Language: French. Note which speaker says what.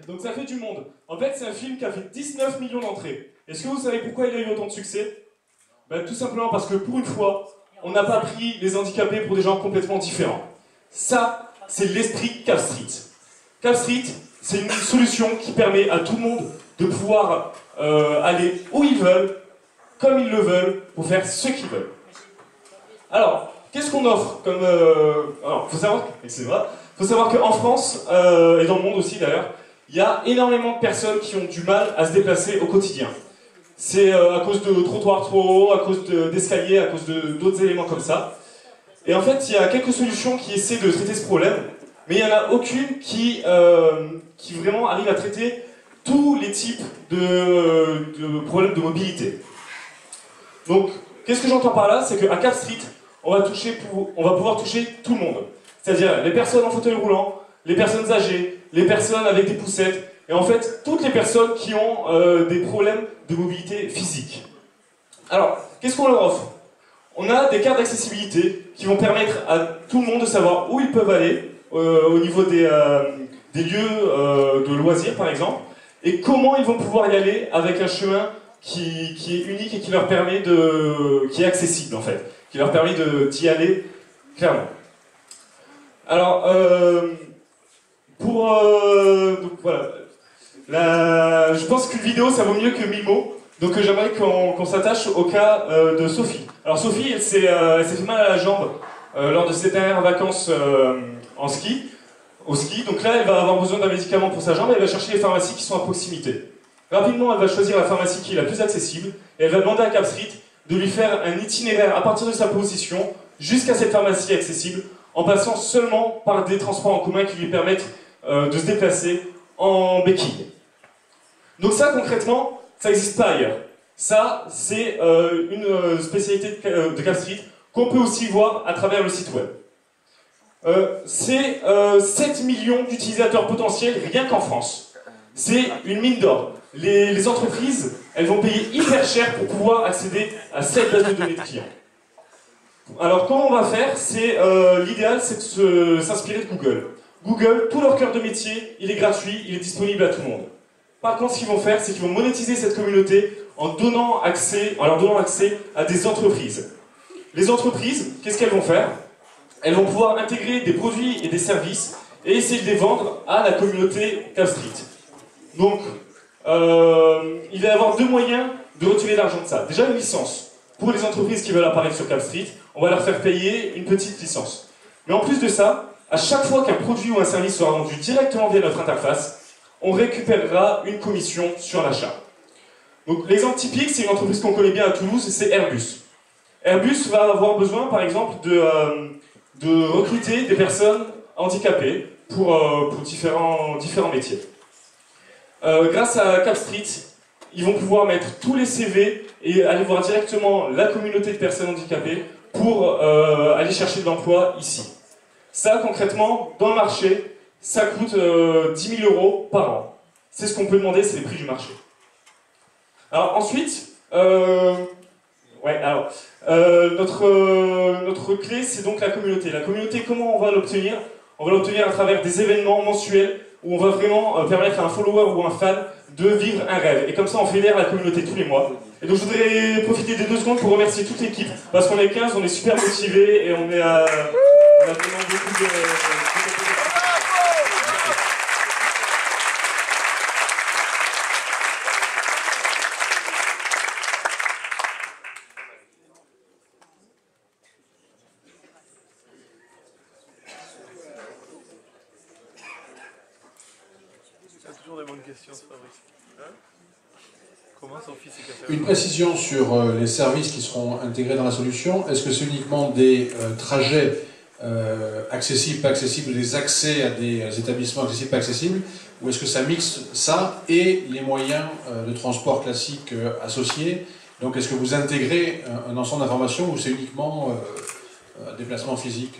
Speaker 1: Donc ça fait du monde. En fait, c'est un film qui a fait 19 millions d'entrées. Est-ce que vous savez pourquoi il a eu autant de succès? Ben, tout simplement parce que pour une fois, on n'a pas pris les handicapés pour des gens complètement différents. Ça, c'est l'esprit Cap Street. Cap Street, c'est une solution qui permet à tout le monde de pouvoir aller où ils veulent, comme ils le veulent, pour faire ce qu'ils veulent. Alors, qu'est-ce qu'on offre comme... Alors, faut savoir qu'en France, et dans le monde aussi d'ailleurs, il y a énormément de personnes qui ont du mal à se déplacer au quotidien. C'est à cause de trottoirs trop hauts, à cause d'escaliers, à cause d'autres éléments comme ça. Et en fait, il y a quelques solutions qui essaient de traiter ce problème, mais il n'y en a aucune qui vraiment arrive à traiter tous les types de problèmes de mobilité. Donc, qu'est-ce que j'entends par là? C'est qu'à Cap Street, on va pouvoir toucher tout le monde. C'est-à-dire les personnes en fauteuil roulant, les personnes âgées, les personnes avec des poussettes, et en fait, toutes les personnes qui ont des problèmes de mobilité physique. Alors, qu'est-ce qu'on leur offre? On a des cartes d'accessibilité qui vont permettre à tout le monde de savoir où ils peuvent aller, au niveau des lieux de loisirs par exemple, et comment ils vont pouvoir y aller avec un chemin qui est unique et qui leur permet qui est accessible en fait, qui leur permet d'y aller clairement. Alors, donc voilà, je pense qu'une vidéo ça vaut mieux que 1000 mots, donc j'aimerais qu'on s'attache au cas de Sophie. Alors Sophie, elle s'est fait mal à la jambe lors de ses dernières vacances au ski, donc là elle va avoir besoin d'un médicament pour sa jambe et elle va chercher les pharmacies qui sont à proximité. Rapidement, elle va choisir la pharmacie qui est la plus accessible et elle va demander à Cap Street de lui faire un itinéraire à partir de sa position jusqu'à cette pharmacie accessible en passant seulement par des transports en commun qui lui permettent de se déplacer en béquille. Donc ça, concrètement, ça n'existe pas ailleurs. Ça, c'est une spécialité de Cap Street qu'on peut aussi voir à travers le site web. C'est 7 millions d'utilisateurs potentiels rien qu'en France. C'est une mine d'or. Les entreprises, elles vont payer hyper cher pour pouvoir accéder à cette base de données de clients. Alors comment on va faire? L'idéal, c'est de s'inspirer de Google. Google, tout leur cœur de métier, il est gratuit, il est disponible à tout le monde. Par contre, ce qu'ils vont faire, c'est qu'ils vont monétiser cette communauté en leur donnant accès à des entreprises. Les entreprises, qu'est-ce qu'elles vont faire? Elles vont pouvoir intégrer des produits et des services et essayer de les vendre à la communauté Cap Street. Donc, il va y avoir deux moyens de retirer l'argent de ça. Déjà, une licence. Pour les entreprises qui veulent apparaître sur Cap Street, on va leur faire payer une petite licence. Mais en plus de ça, à chaque fois qu'un produit ou un service sera vendu directement via notre interface, on récupérera une commission sur l'achat. Donc l'exemple typique, c'est une entreprise qu'on connaît bien à Toulouse, c'est Airbus. Airbus va avoir besoin, par exemple, de recruter des personnes handicapées pour différents métiers. Grâce à Cap Street, ils vont pouvoir mettre tous les CV et aller voir directement la communauté de personnes handicapées pour aller chercher de l'emploi ici. Ça, concrètement, dans le marché, ça coûte 10 000 € par an. C'est ce qu'on peut demander, c'est les prix du marché. Alors ensuite, notre clé, c'est donc la communauté. La communauté, comment on va l'obtenir? On va l'obtenir à travers des événements mensuels où on va vraiment permettre à un follower ou un fan de vivre un rêve. Et comme ça, on fédère la communauté tous les mois. Et donc, je voudrais profiter des 2 secondes pour remercier toute l'équipe, parce qu'on est 15, on est super motivés et on a vraiment beaucoup de...
Speaker 2: Toujours des bonnes questions, Fabrice. Comment Sophie s'est cassée?
Speaker 3: Une précision sur les services qui seront intégrés dans la solution. Est-ce que c'est uniquement des trajets accessibles, pas accessibles, des accès à des établissements accessibles, pas accessibles, ou est-ce que ça mixe ça et les moyens de transport classiques associés? Donc est-ce que vous intégrez un ensemble d'informations ou c'est uniquement un déplacement physique